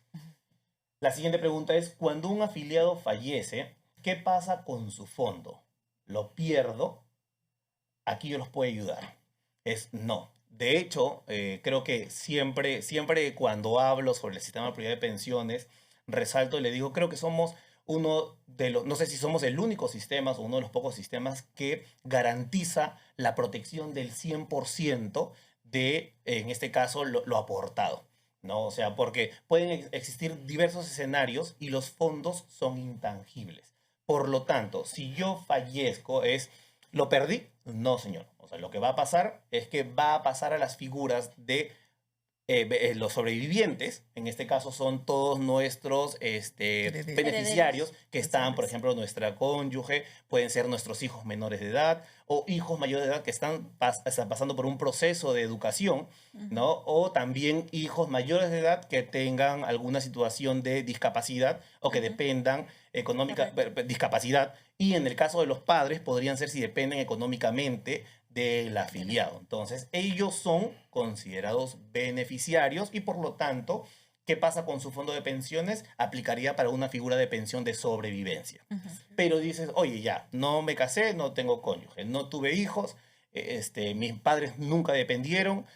La siguiente pregunta es, cuando un afiliado fallece, ¿qué pasa con su fondo? ¿Lo pierdo? Aquí yo los puedo ayudar. Es no. De hecho, creo que siempre cuando hablo sobre el sistema privado de pensiones, resalto y le digo, creo que somos uno de los, no sé si somos el único sistema o uno de los pocos sistemas que garantiza la protección del 100% de, en este caso, lo aportado, ¿no? O sea, porque pueden existir diversos escenarios y los fondos son intangibles. Por lo tanto, si yo fallezco, ¿lo perdí? No, señor. O sea, lo que va a pasar es que va a pasar a las figuras de los sobrevivientes, en este caso son todos nuestros beneficiarios que están, por ejemplo, nuestra cónyuge, pueden ser nuestros hijos menores de edad o hijos mayores de edad que están pasando por un proceso de educación, ¿no? O también hijos mayores de edad que tengan alguna situación de discapacidad o que dependan económica, discapacidad. Y en el caso de los padres podrían ser si dependen económicamente del afiliado. Entonces, ellos son considerados beneficiarios y por lo tanto, ¿qué pasa con su fondo de pensiones? Aplicaría para una figura de pensión de sobrevivencia. Pero dices, oye, ya, no me casé, no tengo cónyuge, no tuve hijos, mis padres nunca dependieron,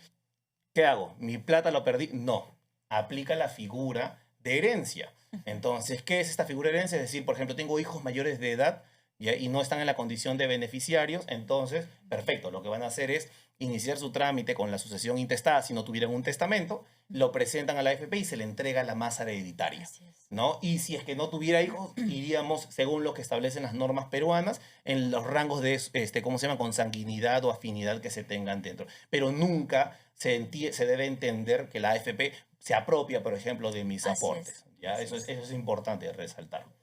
¿qué hago? ¿Mi plata lo perdí? No, aplica la figura de herencia. Entonces, ¿qué es esta figura de herencia? Es decir, por ejemplo, tengo hijos mayores de edad ¿ya? Y no están en la condición de beneficiarios, entonces, perfecto, lo que van a hacer es iniciar su trámite con la sucesión intestada si no tuvieran un testamento, lo presentan a la AFP y se le entrega la masa hereditaria, ¿no? Y si es que no tuviera hijos, iríamos, según lo que establecen las normas peruanas, en los rangos de, ¿cómo se llama?, consanguinidad o afinidad que se tengan dentro. Pero nunca se debe entender que la AFP se apropia, por ejemplo, de mis aportes, ¿ya? Eso es importante resaltarlo.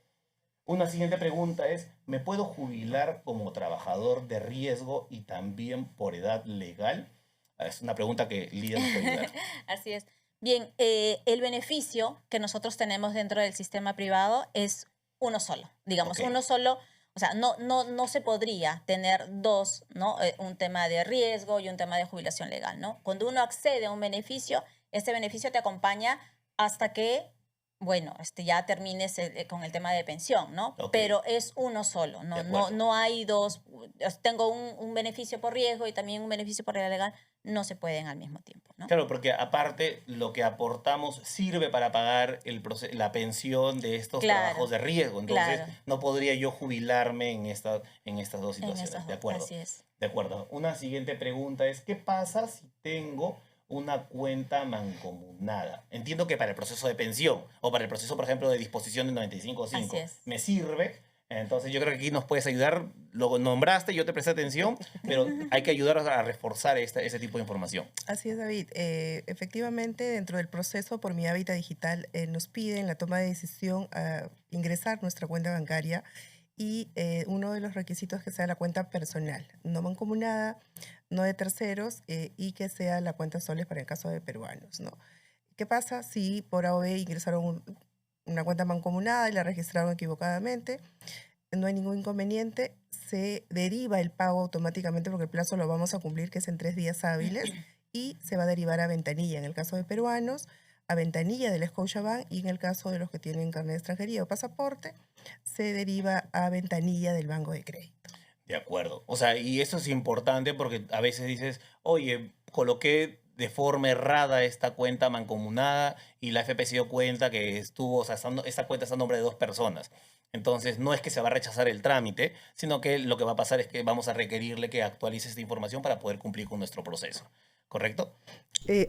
Una siguiente pregunta es, ¿me puedo jubilar como trabajador de riesgo y también por edad legal? Es una pregunta que Lidia nos puede ayudar. Así es. Bien, el beneficio que nosotros tenemos dentro del sistema privado es uno solo. Digamos, uno solo, o sea, no se podría tener dos, ¿no? Un tema de riesgo y un tema de jubilación legal, ¿no? Cuando uno accede a un beneficio, este beneficio te acompaña hasta que bueno, ya termines con el tema de pensión, ¿no? Pero es uno solo, no hay dos. Tengo un beneficio por riesgo y también un beneficio por edad legal, no se pueden al mismo tiempo, ¿no? Claro, porque aparte lo que aportamos sirve para pagar la pensión de estos trabajos de riesgo. Entonces, no podría yo jubilarme en estas dos situaciones. De acuerdo. Así es. De acuerdo. Una siguiente pregunta es, ¿qué pasa si tengo una cuenta mancomunada? Entiendo que para el proceso de pensión o para el proceso, por ejemplo, de disposición de 95.5 me sirve. Entonces yo creo que aquí nos puedes ayudar. Lo nombraste, yo te presté atención, pero hay que ayudar a reforzar ese tipo de información. Así es, David. Efectivamente, dentro del proceso por Mi Hábitat Digital nos piden la toma de decisión a ingresar nuestra cuenta bancaria y uno de los requisitos es que sea la cuenta personal, no mancomunada, no de terceros y que sea la cuenta soles para el caso de peruanos, ¿no? ¿Qué pasa si por A o B ingresaron una cuenta mancomunada y la registraron equivocadamente? No hay ningún inconveniente, se deriva el pago automáticamente porque el plazo lo vamos a cumplir, que es en 3 días hábiles, y se va a derivar a ventanilla en el caso de peruanos, a ventanilla del Scotiabank y en el caso de los que tienen carnet de extranjería o pasaporte, se deriva a ventanilla del banco de crédito. De acuerdo. O sea, y eso es importante porque a veces dices, oye, coloqué de forma errada esta cuenta mancomunada y la AFP se dio cuenta que esta cuenta está a nombre de 2 personas. Entonces, no es que se va a rechazar el trámite, sino que lo que va a pasar es que vamos a requerirle que actualice esta información para poder cumplir con nuestro proceso. ¿Correcto?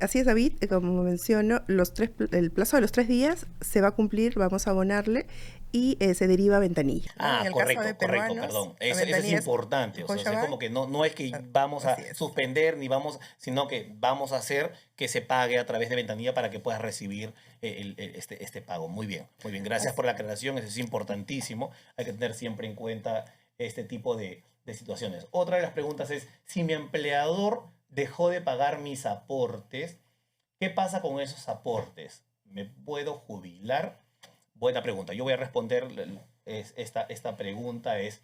Así es, David. Como menciono, el plazo de los 3 días se va a cumplir, vamos a abonarle y se deriva a ventanilla. Correcto, perdón. Eso es importante. O sea, es como que no es que vamos a suspender, sino que vamos a hacer que se pague a través de ventanilla para que puedas recibir este pago. Muy bien. Gracias por la aclaración, eso es importantísimo. Hay que tener siempre en cuenta este tipo de situaciones. Otra de las preguntas es, si mi empleador dejó de pagar mis aportes, ¿qué pasa con esos aportes? ¿Me puedo jubilar? Buena pregunta. Yo voy a responder esta pregunta es,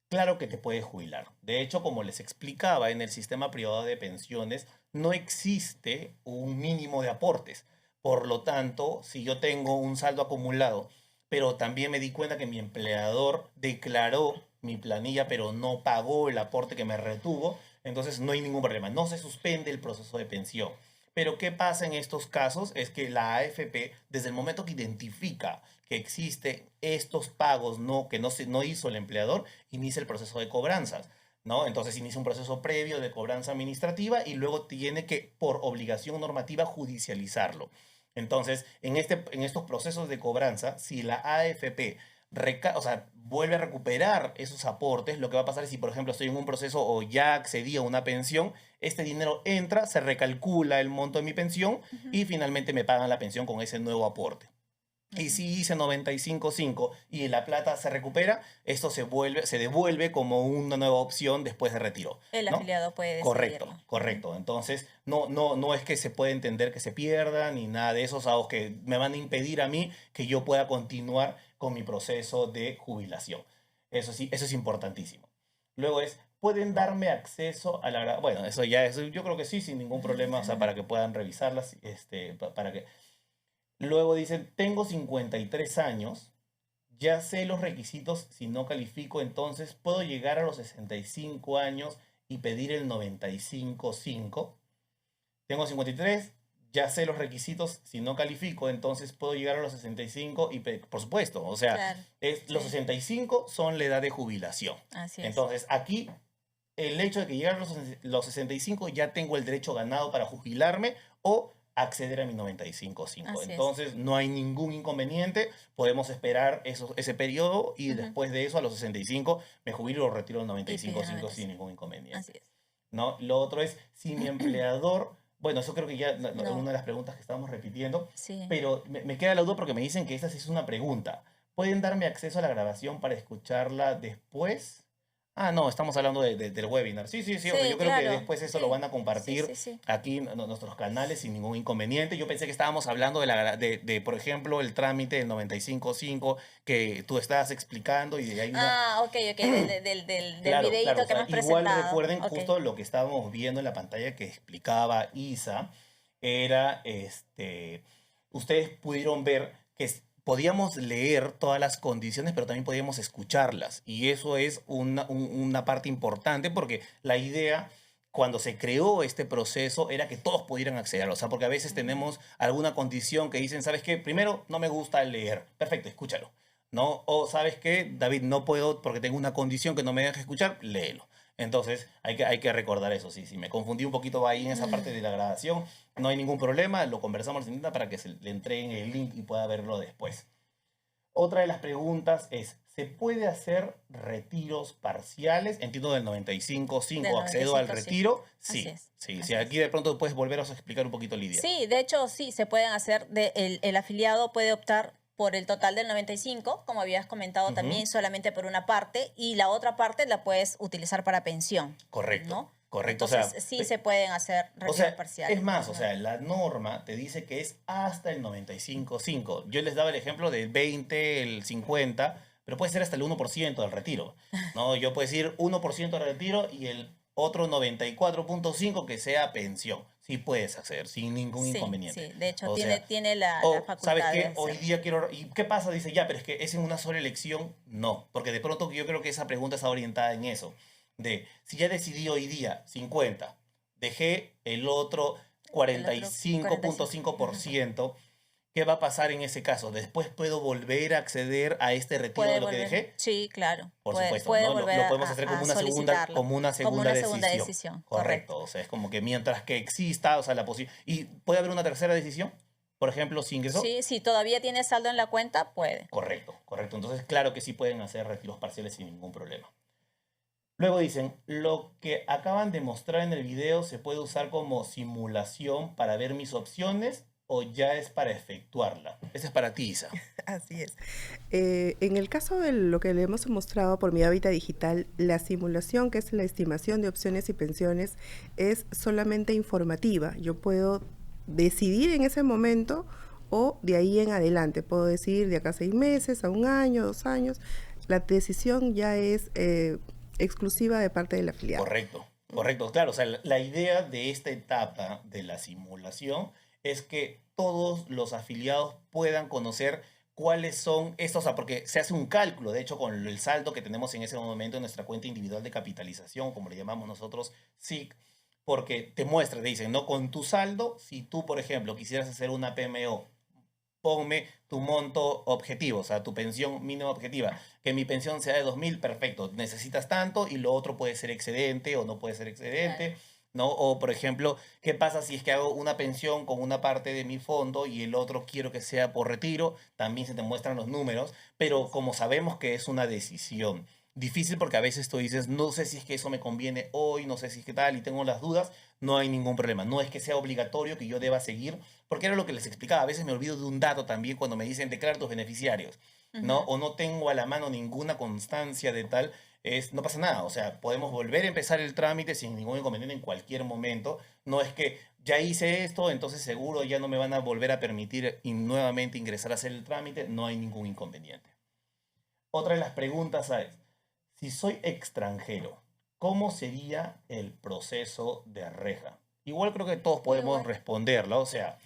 claro que te puedes jubilar. De hecho, como les explicaba, en el sistema privado de pensiones no existe un mínimo de aportes. Por lo tanto, si yo tengo un saldo acumulado, pero también me di cuenta que mi empleador declaró mi planilla, pero no pagó el aporte que me retuvo, entonces no hay ningún problema. No se suspende el proceso de pensión. Pero ¿qué pasa en estos casos? Es que la AFP, desde el momento que identifica que existen estos pagos que no hizo el empleador, inicia el proceso de cobranzas, ¿no? Entonces inicia un proceso previo de cobranza administrativa y luego tiene que, por obligación normativa, judicializarlo. Entonces, en estos procesos de cobranza, si la AFP o sea, vuelve a recuperar esos aportes, lo que va a pasar es si, por ejemplo, estoy en un proceso o ya accedí a una pensión, este dinero entra, se recalcula el monto de mi pensión Ujú, y finalmente me pagan la pensión con ese nuevo aporte. Y ujú. si hice 95.5 y la plata se recupera, esto se devuelve como una nueva opción después de retiro, El ¿no? afiliado puede Correcto, decidirlo. Ujú. correcto. Entonces, no es que se puede entender que se pierda ni nada de esos algo que me van a impedir a mí que yo pueda continuar con mi proceso de jubilación. Eso sí, eso es importantísimo. Luego ¿pueden darme acceso a la... Bueno, eso ya es, yo creo que sí, sin ningún problema, o sea, para que puedan revisarlas, para que... Luego dicen, tengo 53 años, ya sé los requisitos si no califico, entonces puedo llegar a los 65 años y pedir el 95.5. Tengo 53, ya sé los requisitos si no califico, entonces puedo llegar a los 65 y, por supuesto, o sea, Claro, los sí, 65 son la edad de jubilación. así es. Entonces, aquí el hecho de que llegar a los 65 ya tengo el derecho ganado para jubilarme o acceder a mi 95.5. Así es. Entonces no hay ningún inconveniente, podemos esperar ese periodo y Ujú. después de eso a los 65 me jubilo o retiro el Y pide 95.5 sin 95. ningún Así inconveniente. es. ¿No? Lo otro es si mi empleador, bueno, eso creo que ya es No, una de las preguntas que estábamos repitiendo, sí. pero me queda la duda porque me dicen que esta sí es una pregunta. ¿Pueden darme acceso a la grabación para escucharla después? Ah, no, estamos hablando del webinar. Sí, sí, sí. O sea, yo Sí, creo que claro. después eso lo Sí, van a sí, compartir sí, sí. aquí en nuestros canales sin ningún inconveniente. Yo pensé que estábamos hablando por ejemplo, el trámite del 95.5 que tú estabas explicando y de ahí una... Ah, ok, ok, del Claro, claro. O videíto que me sea, has igual presentado. recuerden Ok. justo lo que estábamos viendo en la pantalla que explicaba Isa, era ustedes pudieron ver que podíamos leer todas las condiciones, pero también podíamos escucharlas. Y eso es una parte importante porque la idea cuando se creó este proceso era que todos pudieran acceder. O sea, porque a veces Ujú. tenemos alguna condición que dicen, ¿sabes qué? Primero, no me gusta leer. Perfecto, escúchalo. ¿No? O ¿sabes qué? David, no puedo porque tengo una condición que no me deja escuchar, léelo. Entonces, hay que recordar eso. Sí, sí, me confundí un poquito ahí en esa parte de la grabación. No hay ningún problema, lo conversamos en Tinta para que se le entreguen el link y pueda verlo después. Otra de las preguntas es, ¿se puede hacer retiros parciales? Entiendo del Del 95.5, noventa y ¿accedo al cinco, sí. retiro? Así Sí, es. sí, sí. Así Aquí es. de pronto puedes volver a explicar un poquito, Lidia. Sí, de hecho, sí, se pueden hacer, el afiliado puede optar por el total del 95, como habías comentado Ujú. también, solamente por una parte, y la otra parte la puedes utilizar para pensión, Correcto, ¿no? correcto. O Entonces, sea, sí se pueden hacer o retiros sea, es parciales. más, o Ujú. sea, la norma te dice que es hasta el 95.5. Yo les daba el ejemplo del 20, el 50, pero puede ser hasta el 1% del retiro, ¿no? Yo puedo decir 1% del retiro y el otro 94.5 que sea pensión. Sí puedes hacer, sin ningún Sí, inconveniente. sí, de hecho, O tiene, sea, tiene la o, ¿sabes facultad de qué? Hoy hacerlo. día quiero... ¿Y qué pasa? Dice, ya, pero es que es en una sola elección. No, porque de pronto yo creo que esa pregunta está orientada en eso. De, si ya decidí hoy día 50, dejé el otro El otro 45. Ujú. 45.5%, ¿qué va a pasar en ese caso? ¿Después puedo volver a acceder a este retiro de Puede lo que volver, dejé? sí, claro, Por puede, supuesto, puede ¿no? Lo, volver lo podemos hacer a solicitarlo como una como segunda una segunda decisión. decisión, correcto. Correcto. O sea, es como que mientras que exista, o sea, la posibilidad... ¿Y puede haber una tercera decisión? Por ejemplo, si ingresó. Sí, si todavía tiene saldo en la cuenta, puede. Correcto, correcto. Entonces, claro que sí pueden hacer retiros parciales sin ningún problema. Luego dicen, lo que acaban de mostrar en el video se puede usar como simulación para ver mis opciones o ya es para efectuarla. Ese es para ti, Isa. Así es. En el caso de lo que le hemos mostrado por Mi Hábitat Digital, la simulación, que es la estimación de opciones y pensiones, es solamente informativa. Yo puedo decidir en ese momento o de ahí en adelante. Puedo decidir de acá a 6 meses, a un año, 2 años. La decisión ya es exclusiva de parte del afiliado. Correcto, correcto. Claro, o sea, la idea de esta etapa de la simulación es que todos los afiliados puedan conocer cuáles son estos, o sea, porque se hace un cálculo, de hecho, con el saldo que tenemos en ese momento en nuestra cuenta individual de capitalización, como le llamamos nosotros, SIC, porque te muestra, te dicen, ¿no? Con tu saldo, si tú, por ejemplo, quisieras hacer una PMO ponme tu monto objetivo, o sea, tu pensión mínima objetiva. Que mi pensión sea de 2.000, perfecto. Necesitas tanto y lo otro puede ser excedente o no puede ser excedente, Claro. ¿no? O, por ejemplo, ¿qué pasa si es que hago una pensión con una parte de mi fondo y el otro quiero que sea por retiro? También se te muestran los números, pero como sabemos que es una decisión difícil porque a veces tú dices, no sé si es que eso me conviene hoy, no sé si es que tal, y tengo las dudas, no hay ningún problema. No es que sea obligatorio que yo deba seguir, porque era lo que les explicaba. A veces me olvido de un dato también cuando me dicen declarar tus beneficiarios, ¿no? Ujú. O no tengo a la mano ninguna constancia de tal, no pasa nada. O sea, podemos volver a empezar el trámite sin ningún inconveniente en cualquier momento. No es que ya hice esto, entonces seguro ya no me van a volver a permitir nuevamente ingresar a hacer el trámite. No hay ningún inconveniente. Otra de las preguntas es, si soy extranjero, ¿cómo sería el proceso de reja? Igual creo que todos podemos Igual. responderla, o sea,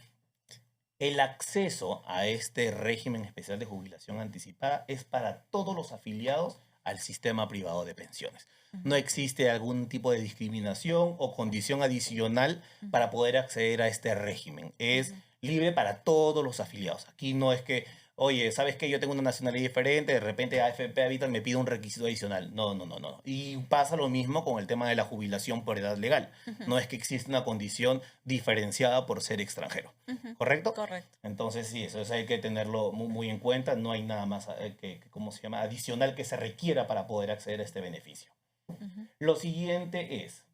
el acceso a este régimen especial de jubilación anticipada es para todos los afiliados al sistema privado de pensiones. No Ujú, existe algún tipo de discriminación o condición adicional ujú, para poder acceder a este régimen. Es ujú. libre para todos los afiliados. Aquí no es que, oye, ¿sabes qué? Yo tengo una nacionalidad diferente, de repente AFP Habitat me pide un requisito adicional. No, no, no, no. Y pasa lo mismo con el tema de la jubilación por edad legal. Ujú, No es que existe una condición diferenciada por ser extranjero. ujú. ¿Correcto? Correcto. Entonces, sí, eso hay que tenerlo muy, muy en cuenta. No hay nada más ¿cómo se llama? Adicional que se requiera para poder acceder a este beneficio. Ujú. Lo siguiente es,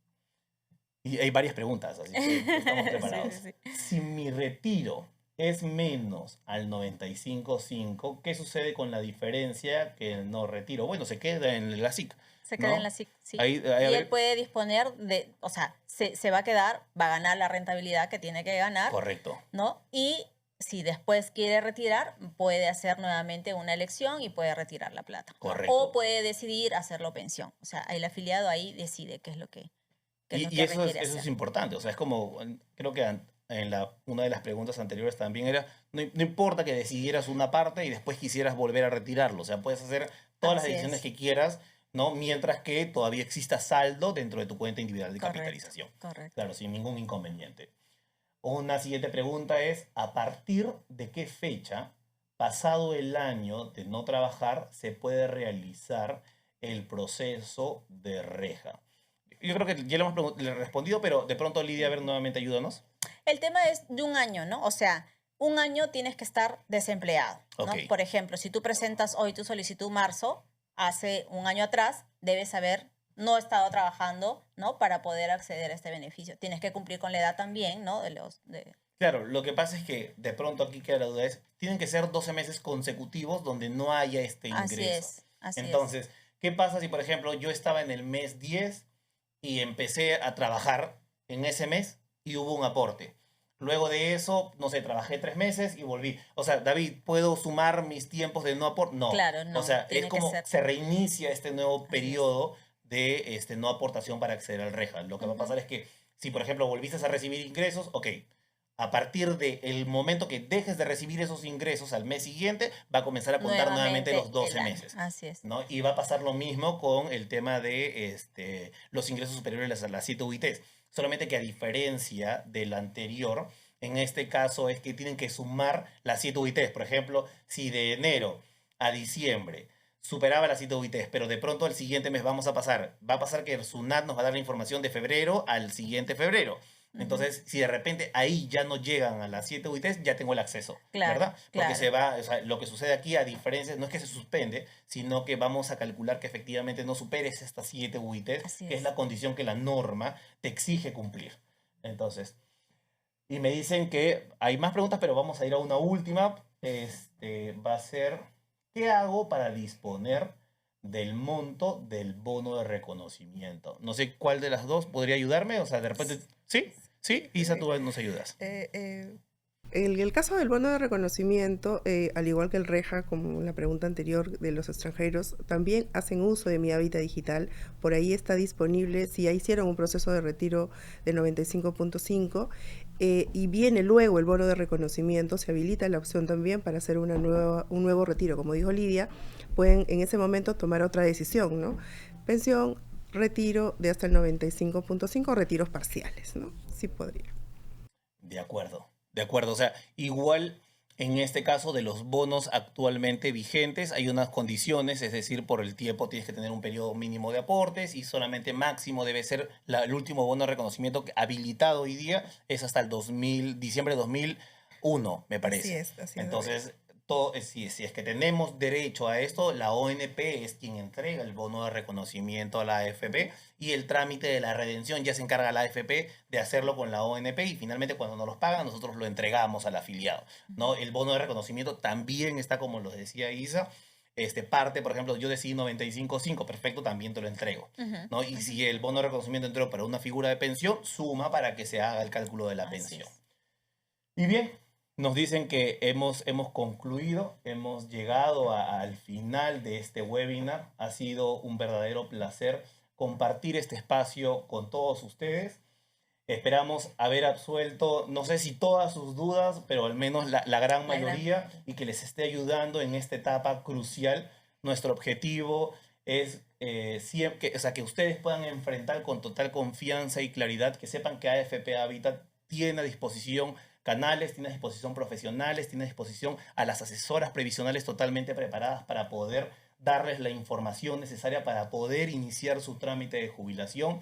y hay varias preguntas, así que estamos Sí, sí, preparados. sí. Si mi retiro es menos al 95.5, ¿qué sucede con la diferencia que el no retiro? Bueno, se queda en la SIC, Se queda en la ¿no? SIC, sí. Ahí, a Y él ver, puede disponer de, o sea, se va a quedar, va a ganar la rentabilidad que tiene que ganar, correcto, ¿no? Y si después quiere retirar, puede hacer nuevamente una elección y puede retirar la plata, ¿no? O correcto. puede decidir hacerlo pensión. O sea, el afiliado ahí decide qué es lo Y que eso requiere eso es hacer. importante, o sea, es como, creo que en una de las preguntas anteriores también era, no, no importa que decidieras una parte y después quisieras volver a retirarlo, o sea, puedes hacer todas las Así decisiones es. que quieras, ¿no? Mientras que todavía exista saldo dentro de tu cuenta individual de Correcto, capitalización, correcto. claro, sin ningún inconveniente. Una siguiente pregunta es, ¿a partir de qué fecha, pasado el año de no trabajar, se puede realizar el proceso de reja? Yo creo que ya le he respondido, pero de pronto Lidia, a ver, Ujú. nuevamente ayúdanos. El tema es de un año, ¿no? O sea, un año tienes que estar desempleado, Ok, ¿no? Por ejemplo, si tú presentas hoy tu solicitud marzo, hace un año atrás, debes haber no estado trabajando, ¿no? Para poder acceder a este beneficio. Tienes que cumplir con la edad también, ¿no? claro, lo que pasa es que de pronto aquí queda la duda es, tienen que ser 12 meses consecutivos donde no haya este Así ingreso. es, así es. Entonces, ¿qué pasa si, por ejemplo, yo estaba en el mes 10 y empecé a trabajar en ese mes y hubo un aporte? Luego de eso, no sé, trabajé 3 meses y volví. O sea, David, ¿puedo sumar mis tiempos de no aporte? No. Claro, O no, sea, es tiene que como ser, se reinicia este nuevo así es. periodo de no aportación para acceder al REJA. Lo que va a Ujú. pasar es que si, por ejemplo, volviste a recibir ingresos, ok, a partir del momento que dejes de recibir esos ingresos al mes siguiente, va a comenzar a contar nuevamente Nuevamente los el 12 año, meses. así es. ¿No? Y va a pasar lo mismo con el tema de los ingresos superiores a las 7 UITs. Solamente que a diferencia del anterior, en este caso es que tienen que sumar las 7 UITs. Por ejemplo, si de enero a diciembre superaba las 7 UITs, pero de pronto al siguiente mes va a pasar que el SUNAT nos va a dar la información de febrero al siguiente febrero. Ujú. Entonces, si de repente ahí ya no llegan a las 7 UITs, ya tengo el acceso, Claro, ¿verdad? Porque claro, o sea, lo que sucede aquí a diferencia, no es que se suspende, sino que vamos a calcular que efectivamente no superes estas 7 UITs, así que es es. la condición que la norma te exige cumplir. Entonces, y me dicen que hay más preguntas, pero vamos a ir a una última. Va a ser, ¿qué hago para disponer del monto del bono de reconocimiento? No sé cuál de las dos podría ayudarme, o sea, de repente, ¿sí? ¿Sí? Isa, Eh, tú nos ayudas. el caso del bono de reconocimiento, al igual que el REJA, como la pregunta anterior de los extranjeros, también hacen uso de Mi Hábitat Digital. Por ahí está disponible, si ya hicieron un proceso de retiro de 95.5 y viene luego el bono de reconocimiento, se habilita la opción también para hacer un nuevo retiro. Como dijo Lidia, pueden en ese momento tomar otra decisión, ¿no? Pensión, retiro de hasta el 95.5, retiros parciales, ¿no? Sí podría. De acuerdo, de acuerdo. O sea, igual En este caso de los bonos actualmente vigentes hay unas condiciones, es decir, por el tiempo tienes que tener un periodo mínimo de aportes y solamente máximo debe ser el último bono de reconocimiento habilitado hoy día es hasta el diciembre de 2001, me parece. Así es. Entonces, si es que tenemos derecho a esto, la ONP es quien entrega el bono de reconocimiento a la AFP y el trámite de la redención ya se encarga la AFP de hacerlo con la ONP y finalmente cuando nos los pagan nosotros lo entregamos al afiliado, ¿no? El bono de reconocimiento también está, como lo decía Isa, parte, por ejemplo, yo decidí 95.5, perfecto, también te lo entrego, ¿no? Y si el bono de reconocimiento entró para una figura de pensión, suma para que se haga el cálculo de la pensión. Y bien, nos dicen que hemos concluido, hemos llegado al final de este webinar. Ha sido un verdadero placer compartir este espacio con todos ustedes. Esperamos haber absuelto, no sé si todas sus dudas, pero al menos la gran mayoría y que les esté ayudando en esta etapa crucial. Nuestro objetivo es que ustedes puedan enfrentar con total confianza y claridad, que sepan que AFP Habitat tiene a disposición canales, tiene a disposición profesionales, tiene a disposición a las asesoras previsionales totalmente preparadas para poder darles la información necesaria para poder iniciar su trámite de jubilación.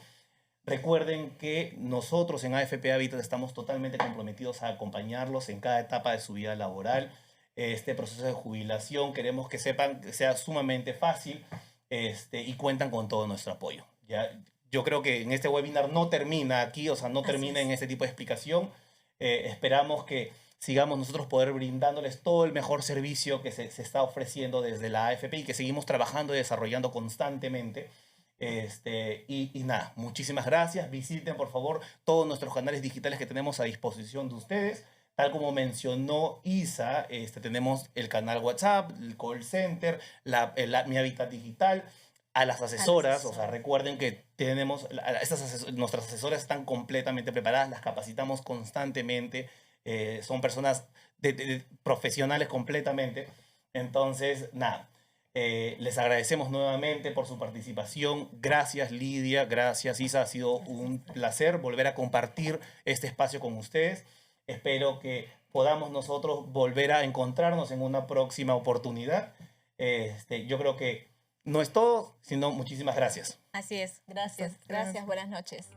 Recuerden que nosotros en AFP Habitat estamos totalmente comprometidos a acompañarlos en cada etapa de su vida laboral. Este proceso de jubilación queremos que sepan que sea sumamente fácil y cuentan con todo nuestro apoyo. ¿Ya? Yo creo que en este webinar no termina aquí, o sea, no termina en este tipo de explicación. Esperamos que sigamos nosotros poder brindándoles todo el mejor servicio que se está ofreciendo desde la AFP y que seguimos trabajando y desarrollando constantemente. Y nada, muchísimas gracias. Visiten por favor todos nuestros canales digitales que tenemos a disposición de ustedes. Tal como mencionó Isa, tenemos el canal WhatsApp, el call center, Mi Hábitat Digital. A las asesoras, o sea, recuerden que tenemos, nuestras asesoras están completamente preparadas, las capacitamos constantemente, son personas profesionales completamente. Entonces, nada, les agradecemos nuevamente por su participación. Gracias Lidia, gracias Isa, ha sido un placer volver a compartir este espacio con ustedes. Espero que podamos nosotros volver a encontrarnos en una próxima oportunidad. Yo creo que no es todo, sino muchísimas gracias. Así es, gracias. Gracias, buenas noches.